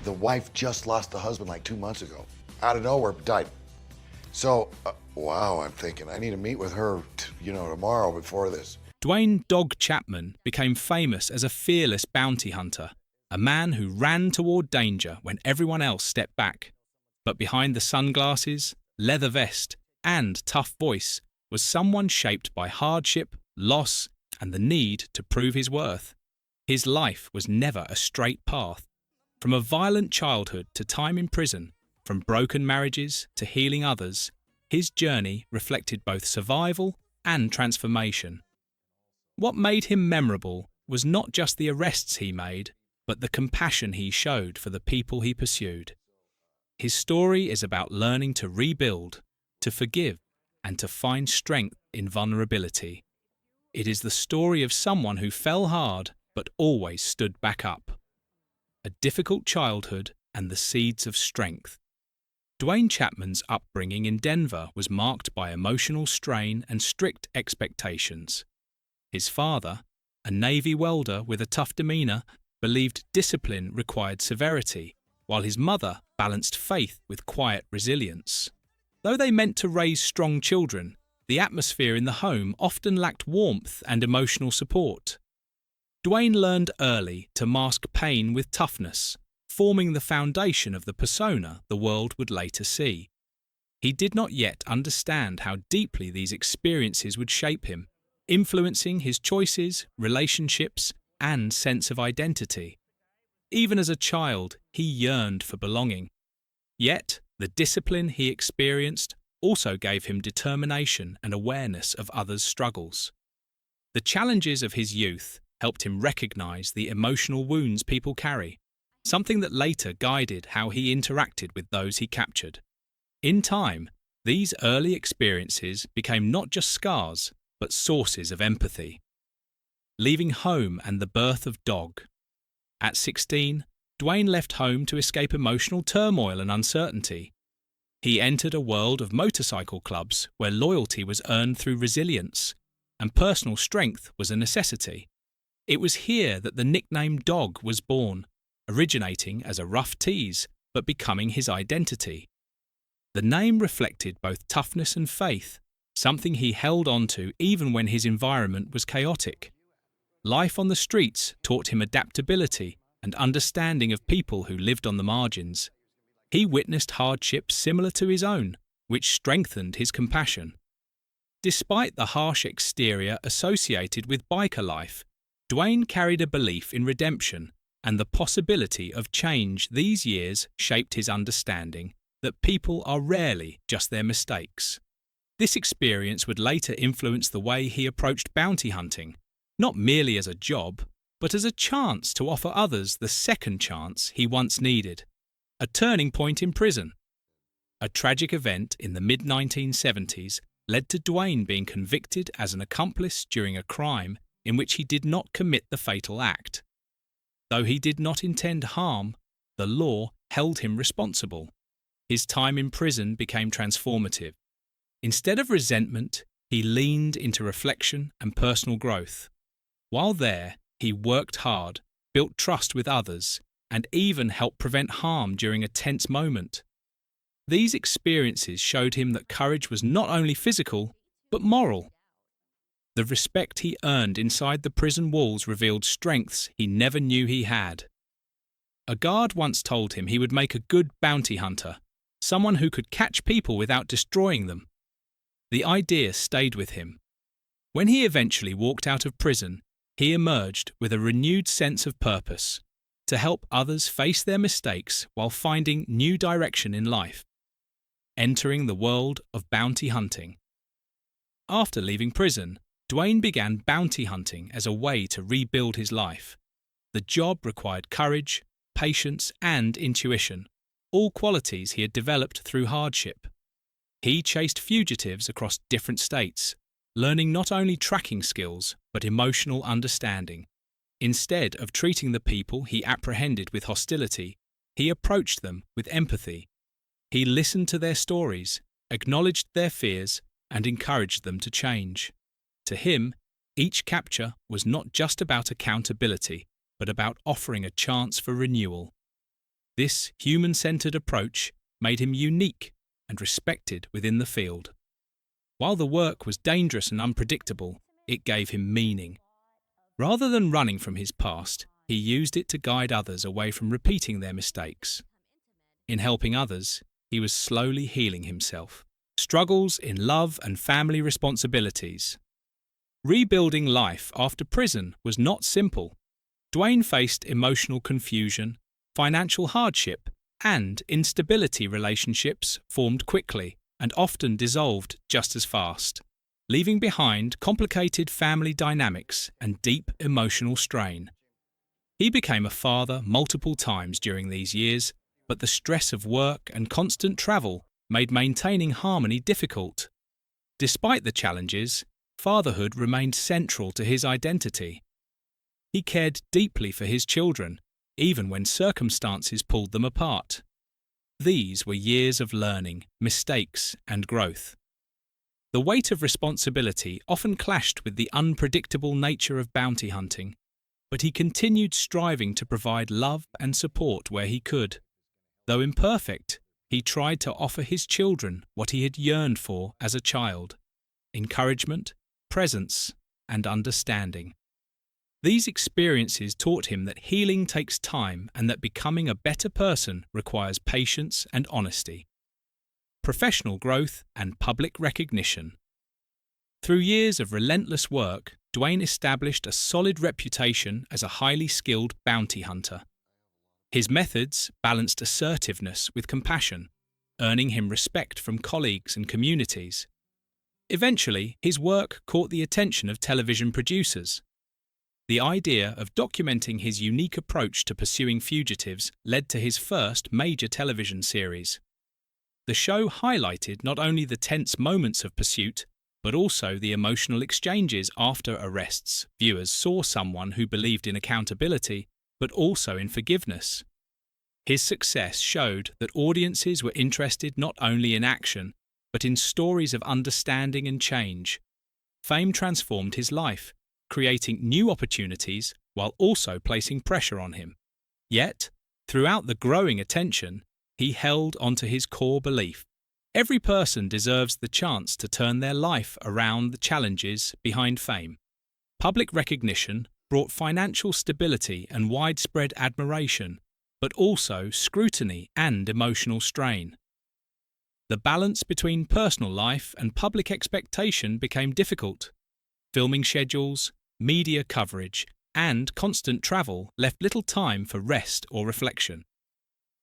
the wife just lost the husband like 2 months ago. Out of nowhere, died. So, wow, I'm thinking, I need to meet with her, tomorrow before this. Duane "Dog" Chapman became famous as a fearless bounty hunter, a man who ran toward danger when everyone else stepped back. But behind the sunglasses, leather vest, and tough voice was someone shaped by hardship, loss, and the need to prove his worth. His life was never a straight path. From a violent childhood to time in prison, from broken marriages to healing others, his journey reflected both survival and transformation. What made him memorable was not just the arrests he made, but the compassion he showed for the people he pursued. His story is about learning to rebuild, to forgive, and to find strength in vulnerability. It is the story of someone who fell hard but always stood back up. A difficult childhood and the seeds of strength. Duane Chapman's upbringing in Denver was marked by emotional strain and strict expectations. His father, a Navy welder with a tough demeanor, believed discipline required severity, while his mother balanced faith with quiet resilience. Though they meant to raise strong children, the atmosphere in the home often lacked warmth and emotional support. Duane learned early to mask pain with toughness, forming the foundation of the persona the world would later see. He did not yet understand how deeply these experiences would shape him, influencing his choices, relationships, and sense of identity. Even as a child, he yearned for belonging. Yet, the discipline he experienced also gave him determination and awareness of others' struggles. The challenges of his youth helped him recognize the emotional wounds people carry, something that later guided how he interacted with those he captured. In time, these early experiences became not just scars, but sources of empathy. Leaving home and the birth of Dog. At 16, Duane left home to escape emotional turmoil and uncertainty. He entered a world of motorcycle clubs where loyalty was earned through resilience, and personal strength was a necessity. It was here that the nickname Dog was born, originating as a rough tease, but becoming his identity. The name reflected both toughness and faith, something he held on to even when his environment was chaotic. Life on the streets taught him adaptability and understanding of people who lived on the margins. He witnessed hardships similar to his own, which strengthened his compassion. Despite the harsh exterior associated with biker life, Duane carried a belief in redemption, and the possibility of change these years shaped his understanding that people are rarely just their mistakes. This experience would later influence the way he approached bounty hunting, not merely as a job, but as a chance to offer others the second chance he once needed. A turning point in prison. A tragic event in the mid-1970s led to Duane being convicted as an accomplice during a crime in which he did not commit the fatal act. Though he did not intend harm, the law held him responsible. His time in prison became transformative. Instead of resentment, he leaned into reflection and personal growth. While there, he worked hard, built trust with others, and even helped prevent harm during a tense moment. These experiences showed him that courage was not only physical, but moral. The respect he earned inside the prison walls revealed strengths he never knew he had. A guard once told him he would make a good bounty hunter, someone who could catch people without destroying them. The idea stayed with him. When he eventually walked out of prison, he emerged with a renewed sense of purpose, to help others face their mistakes while finding new direction in life. Entering the world of bounty hunting. After leaving prison, Duane began bounty hunting as a way to rebuild his life. The job required courage, patience, and intuition, all qualities he had developed through hardship. He chased fugitives across different states, learning not only tracking skills, but emotional understanding. Instead of treating the people he apprehended with hostility, he approached them with empathy. He listened to their stories, acknowledged their fears, and encouraged them to change. To him, each capture was not just about accountability, but about offering a chance for renewal. This human-centered approach made him unique and respected within the field. While the work was dangerous and unpredictable, it gave him meaning. Rather than running from his past, he used it to guide others away from repeating their mistakes. In helping others, he was slowly healing himself. Struggles in love and family responsibilities. Rebuilding life after prison was not simple. Duane faced emotional confusion, financial hardship, and instability. Relationships formed quickly and often dissolved just as fast, leaving behind complicated family dynamics and deep emotional strain. He became a father multiple times during these years, but the stress of work and constant travel made maintaining harmony difficult. Despite the challenges, fatherhood remained central to his identity. He cared deeply for his children, even when circumstances pulled them apart. These were years of learning, mistakes, and growth. The weight of responsibility often clashed with the unpredictable nature of bounty hunting, but he continued striving to provide love and support where he could. Though imperfect, he tried to offer his children what he had yearned for as a child: encouragement, presence, and understanding. These experiences taught him that healing takes time and that becoming a better person requires patience and honesty. Professional growth and public recognition. Through years of relentless work, Duane established a solid reputation as a highly skilled bounty hunter. His methods balanced assertiveness with compassion, earning him respect from colleagues and communities. Eventually, his work caught the attention of television producers. The idea of documenting his unique approach to pursuing fugitives led to his first major television series. The show highlighted not only the tense moments of pursuit, but also the emotional exchanges after arrests. Viewers saw someone who believed in accountability, but also in forgiveness. His success showed that audiences were interested not only in action, but in stories of understanding and change. Fame transformed his life, creating new opportunities while also placing pressure on him. Yet, throughout the growing attention, he held onto his core belief: every person deserves the chance to turn their life around. The challenges behind fame. Public recognition brought financial stability and widespread admiration, but also scrutiny and emotional strain. The balance between personal life and public expectation became difficult. Filming schedules, media coverage, and constant travel left little time for rest or reflection.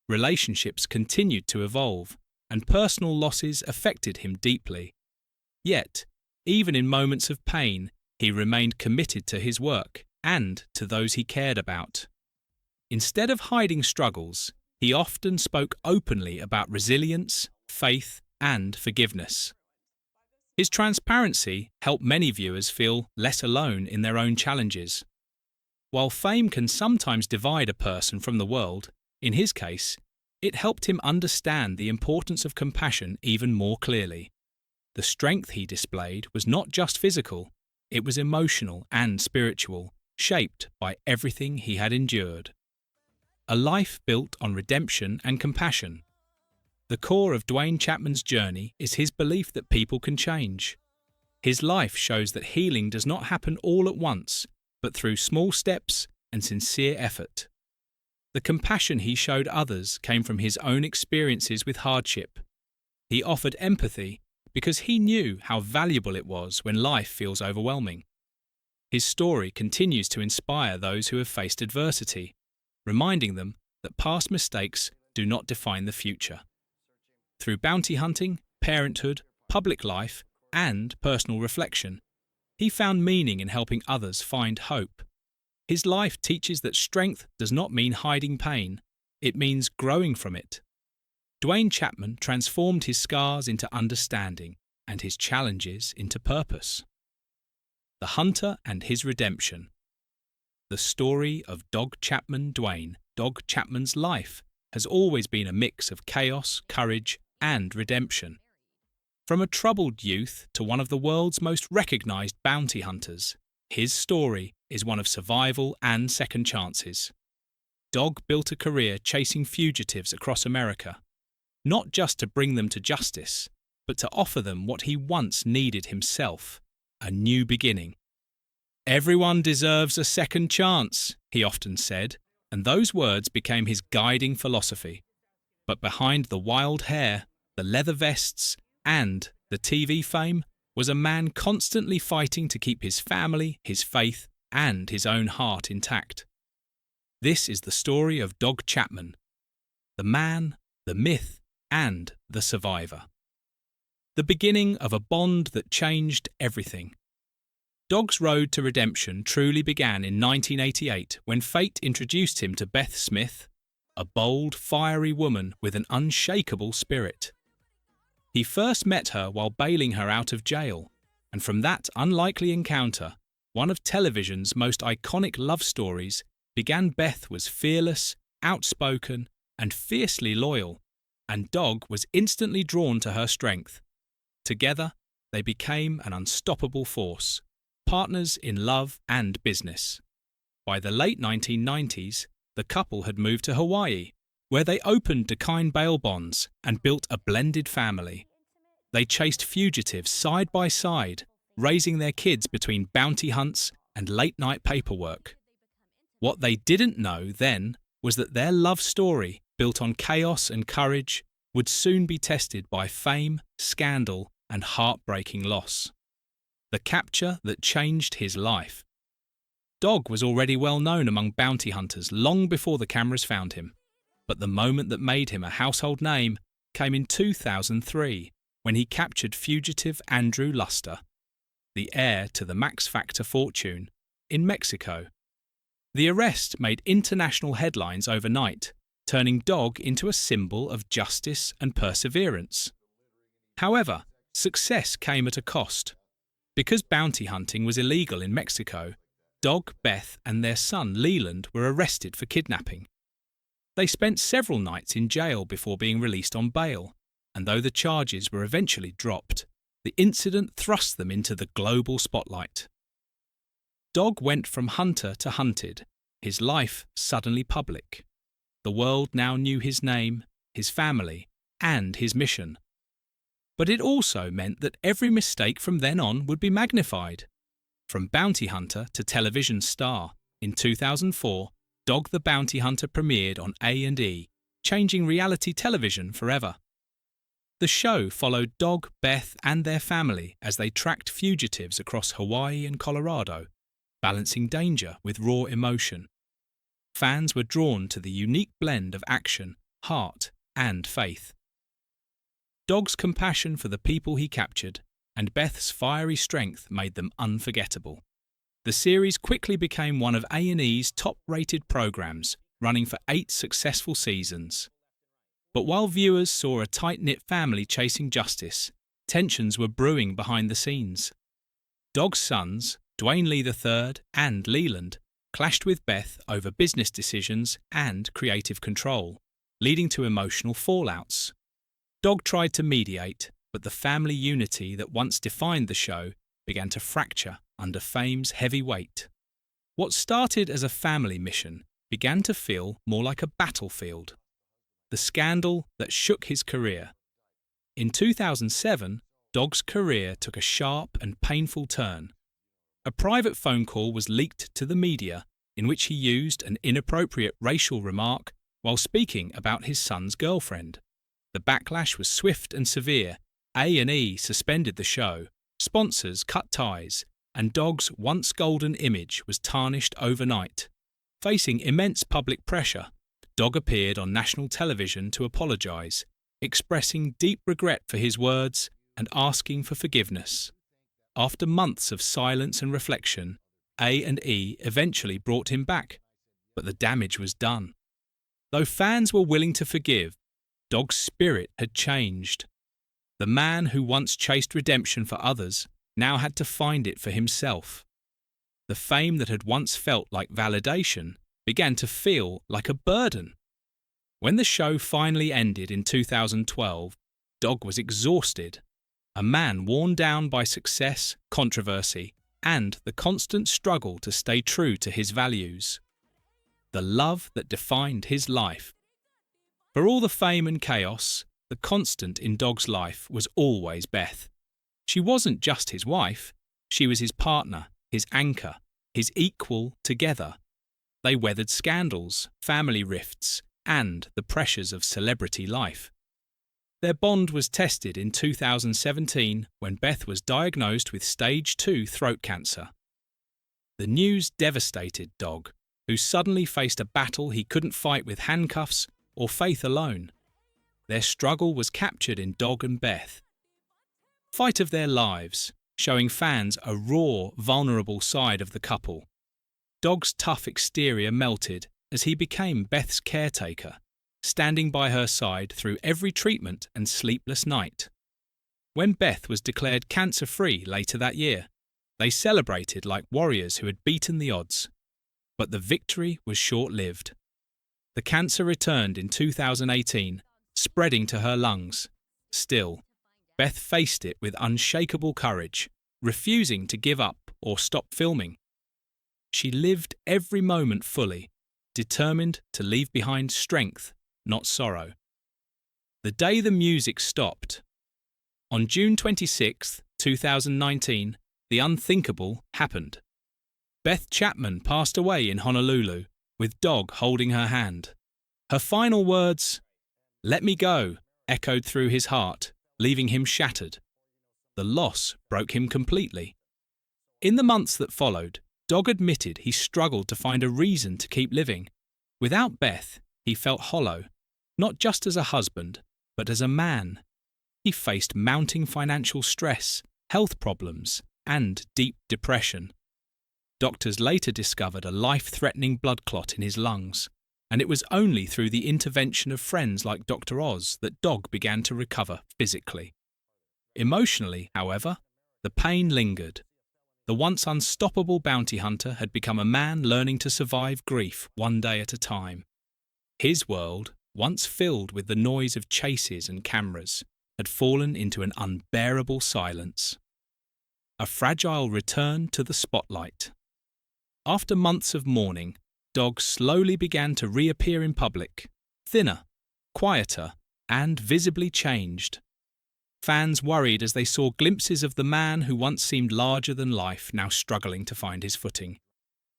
Relationships continued to evolve, and personal losses affected him deeply. Yet, even in moments of pain, he remained committed to his work and to those he cared about. Instead of hiding struggles, he often spoke openly about resilience, faith, and forgiveness. His transparency helped many viewers feel less alone in their own challenges. While fame can sometimes divide a person from the world, in his case, it helped him understand the importance of compassion even more clearly. The strength he displayed was not just physical, it was emotional and spiritual, shaped by everything he had endured. A life built on redemption and compassion. The core of Duane Chapman's journey is his belief that people can change. His life shows that healing does not happen all at once, but through small steps and sincere effort. The compassion he showed others came from his own experiences with hardship. He offered empathy because he knew how valuable it was when life feels overwhelming. His story continues to inspire those who have faced adversity, reminding them that past mistakes do not define the future. Through bounty hunting, parenthood, public life, and personal reflection, he found meaning in helping others find hope. His life teaches that strength does not mean hiding pain, it means growing from it. Duane Chapman transformed his scars into understanding and his challenges into purpose. The Hunter and His Redemption. The story of Dog Chapman Duane. Dog Chapman's life has always been a mix of chaos, courage, and redemption. From a troubled youth to one of the world's most recognized bounty hunters, his story is one of survival and second chances. Dog built a career chasing fugitives across America, not just to bring them to justice, but to offer them what he once needed himself, a new beginning. "Everyone deserves a second chance," he often said, and those words became his guiding philosophy. But behind the wild hair, the leather vests, and the TV fame was a man constantly fighting to keep his family, his faith, and his own heart intact. This is the story of Dog Chapman, the man, the myth, and the survivor. The beginning of a bond that changed everything. Dog's road to redemption truly began in 1988 when fate introduced him to Beth Smith, a bold, fiery woman with an unshakable spirit. He first met her while bailing her out of jail, and from that unlikely encounter, one of television's most iconic love stories began. Beth was fearless, outspoken, and fiercely loyal, and Dog was instantly drawn to her strength. Together, they became an unstoppable force, partners in love and business. By the late 1990s, the couple had moved to Hawaii, where they opened Duane bail bonds and built a blended family. They chased fugitives side by side, raising their kids between bounty hunts and late-night paperwork. What they didn't know then was that their love story, built on chaos and courage, would soon be tested by fame, scandal, and heartbreaking loss. The capture that changed his life. Dog was already well known among bounty hunters long before the cameras found him, but the moment that made him a household name came in 2003 when he captured fugitive Andrew Luster, the heir to the Max Factor fortune, in Mexico. The arrest made international headlines overnight, turning Dog into a symbol of justice and perseverance. However, success came at a cost. Because bounty hunting was illegal in Mexico, Dog, Beth, and their son Leland were arrested for kidnapping. They spent several nights in jail before being released on bail, and though the charges were eventually dropped, the incident thrust them into the global spotlight. Dog went from hunter to hunted, his life suddenly public. The world now knew his name, his family, and his mission. But it also meant that every mistake from then on would be magnified. From bounty hunter to television star, in 2004, Dog the Bounty Hunter premiered on A&E, changing reality television forever. The show followed Dog, Beth, and their family as they tracked fugitives across Hawaii and Colorado, balancing danger with raw emotion. Fans were drawn to the unique blend of action, heart, and faith. Dog's compassion for the people he captured and Beth's fiery strength made them unforgettable. The series quickly became one of A&E's top-rated programs, running for 8 successful seasons. But while viewers saw a tight-knit family chasing justice, tensions were brewing behind the scenes. Dog's sons, Duane III and Leland, clashed with Beth over business decisions and creative control, leading to emotional fallouts. Dog tried to mediate, but the family unity that once defined the show began to fracture under fame's heavy weight. What started as a family mission began to feel more like a battlefield. The scandal that shook his career. In 2007, Dog's career took a sharp and painful turn. A private phone call was leaked to the media in which he used an inappropriate racial remark while speaking about his son's girlfriend. The backlash was swift and severe. A&E suspended the show, sponsors cut ties, and Dog's once golden image was tarnished overnight. Facing immense public pressure, Dog appeared on national television to apologise, expressing deep regret for his words and asking for forgiveness. After months of silence and reflection, A&E eventually brought him back, but the damage was done. Though fans were willing to forgive, Dog's spirit had changed. The man who once chased redemption for others now had to find it for himself. The fame that had once felt like validation began to feel like a burden. When the show finally ended in 2012, Dog was exhausted, a man worn down by success, controversy, and the constant struggle to stay true to his values. the love that defined his life. For all the fame and chaos, the constant in Dog's life was always Beth. She wasn't just his wife, she was his partner, his anchor, his equal together. They weathered scandals, family rifts, and the pressures of celebrity life. Their bond was tested in 2017 when Beth was diagnosed with stage 2 throat cancer. The news devastated Dog, who suddenly faced a battle he couldn't fight with handcuffs or faith alone. Their struggle was captured in Dog and Beth. Fight of their lives, showing fans a raw, vulnerable side of the couple. Dog's tough exterior melted as he became Beth's caretaker, standing by her side through every treatment and sleepless night. When Beth was declared cancer-free later that year, they celebrated like warriors who had beaten the odds. But the victory was short-lived. The cancer returned in 2018, spreading to her lungs. Still, Beth faced it with unshakable courage, refusing to give up or stop filming. She lived every moment fully, determined to leave behind strength, not sorrow. The day the music stopped. On June 26, 2019, the unthinkable happened. Beth Chapman passed away in Honolulu, with Dog holding her hand. Her final words, "Let me go," echoed through his heart, leaving him shattered. The loss broke him completely. In the months that followed, Dog admitted he struggled to find a reason to keep living. Without Beth, he felt hollow, not just as a husband, but as a man. He faced mounting financial stress, health problems, and deep depression. Doctors later discovered a life-threatening blood clot in his lungs, and it was only through the intervention of friends like Dr. Oz that Dog began to recover physically. Emotionally, however, the pain lingered. The once unstoppable bounty hunter had become a man learning to survive grief one day at a time. His world, once filled with the noise of chases and cameras, had fallen into an unbearable silence. A fragile return to the spotlight. After months of mourning, Dog slowly began to reappear in public, thinner, quieter, and visibly changed. Fans worried as they saw glimpses of the man who once seemed larger than life now struggling to find his footing.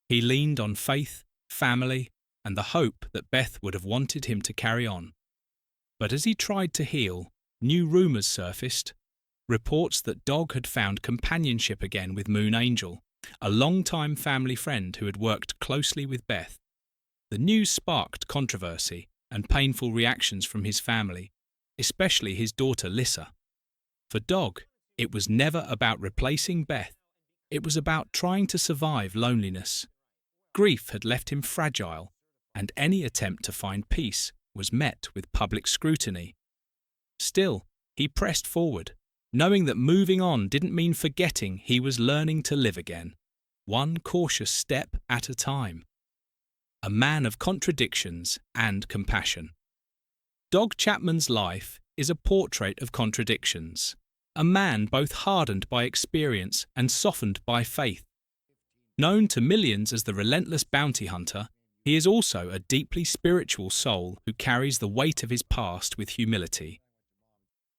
He leaned on faith, family, and the hope that Beth would have wanted him to carry on. But as he tried to heal, new rumours surfaced. Reports that Dog had found companionship again with Moon Angel, a longtime family friend who had worked closely with Beth. The news sparked controversy and painful reactions from his family, especially his daughter Lissa. For Dog, it was never about replacing Beth. It was about trying to survive loneliness. Grief had left him fragile, and any attempt to find peace was met with public scrutiny. Still, he pressed forward, knowing that moving on didn't mean forgetting he was learning to live again, one cautious step at a time. A man of contradictions and compassion. Dog Chapman's life is a portrait of contradictions, a man both hardened by experience and softened by faith. Known to millions as the relentless bounty hunter, he is also a deeply spiritual soul who carries the weight of his past with humility.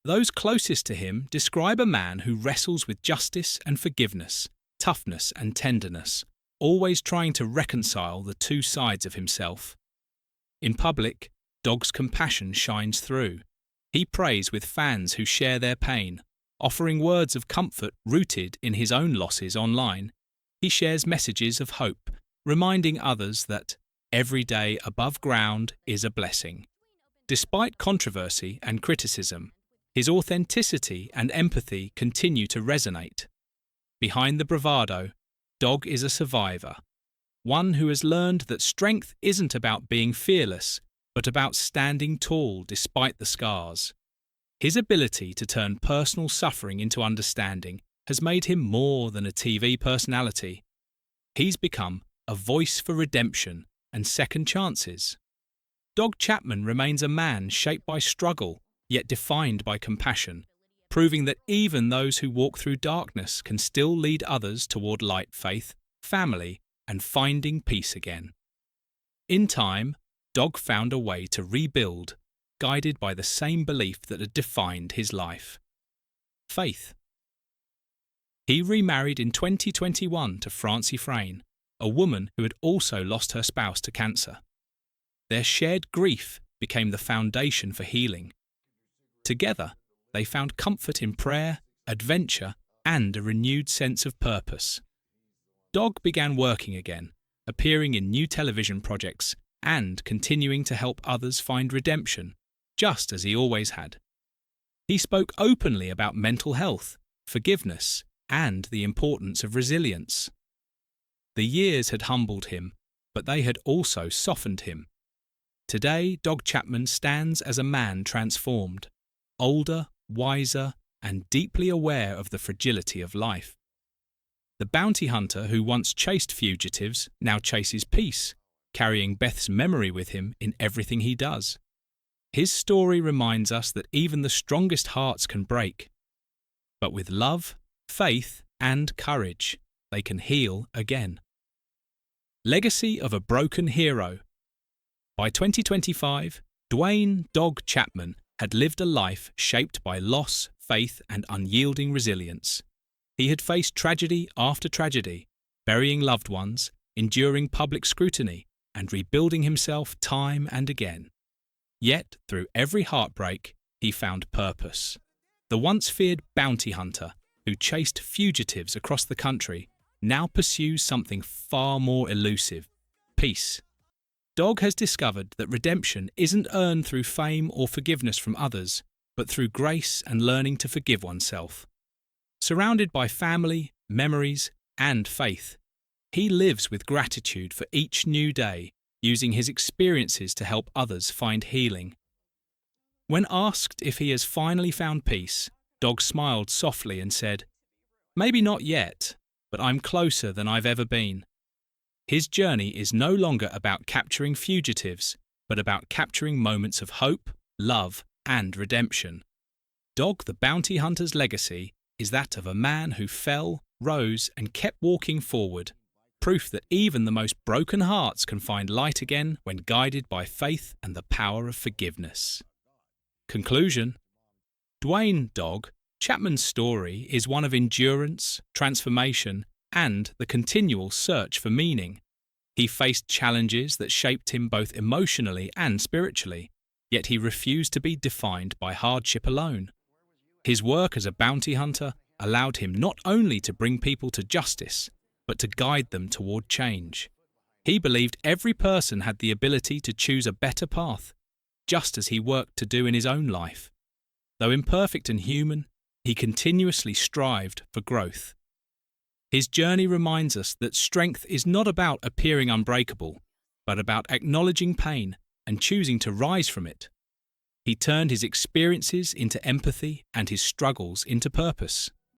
Those closest to him describe a man who wrestles with justice and forgiveness, toughness and tenderness, always trying to reconcile the two sides of himself. In public, Dog's compassion shines through. He prays with fans who share their pain, offering words of comfort rooted in his own losses online. He shares messages of hope, reminding others that every day above ground is a blessing. Despite controversy and criticism, his authenticity and empathy continue to resonate. Behind the bravado, Dog is a survivor, one who has learned that strength isn't about being fearless, but about standing tall despite the scars. His ability to turn personal suffering into understanding has made him more than a TV personality. He's become a voice for redemption and second chances. Dog Chapman remains a man shaped by struggle, yet defined by compassion, proving that even those who walk through darkness can still lead others toward light, faith, family, and finding peace again. In time, Dog found a way to rebuild, guided by the same belief that had defined his life: faith. He remarried in 2021 to Francie Frayne, a woman who had also lost her spouse to cancer. Their shared grief became the foundation for healing. Together, they found comfort in prayer, adventure, and a renewed sense of purpose. Dog began working again, appearing in new television projects and continuing to help others find redemption, just as he always had. He spoke openly about mental health, forgiveness, and the importance of resilience. The years had humbled him, but they had also softened him. Today, Dog Chapman stands as a man transformed, older, wiser, and deeply aware of the fragility of life. The bounty hunter who once chased fugitives now chases peace, carrying Beth's memory with him in everything he does. His story reminds us that even the strongest hearts can break, but with love, faith, and courage, they can heal again. Legacy of a broken hero. By 2025, Duane "Dog" Chapman had lived a life shaped by loss, faith, and unyielding resilience. He had faced tragedy after tragedy, burying loved ones, enduring public scrutiny, and rebuilding himself time and again. Yet, through every heartbreak, he found purpose. The once feared bounty hunter, who chased fugitives across the country, now pursues something far more elusive: peace. Dog has discovered that redemption isn't earned through fame or forgiveness from others, but through grace and learning to forgive oneself. Surrounded by family, memories, and faith, he lives with gratitude for each new day, using his experiences to help others find healing. When asked if he has finally found peace, Dog smiled softly and said, "Maybe not yet, but I'm closer than I've ever been." His journey is no longer about capturing fugitives, but about capturing moments of hope, love, and redemption. Dog the Bounty Hunter's legacy is that of a man who fell, rose, and kept walking forward, proof that even the most broken hearts can find light again when guided by faith and the power of forgiveness. Conclusion. Duane "Dog" Chapman's story is one of endurance, transformation, and the continual search for meaning. He faced challenges that shaped him both emotionally and spiritually, yet he refused to be defined by hardship alone. His work as a bounty hunter allowed him not only to bring people to justice, but to guide them toward change. He believed every person had the ability to choose a better path, just as he worked to do in his own life. Though imperfect and human, he continuously strived for growth. His journey reminds us that strength is not about appearing unbreakable, but about acknowledging pain and choosing to rise from it. He turned his experiences into empathy and his struggles into purpose.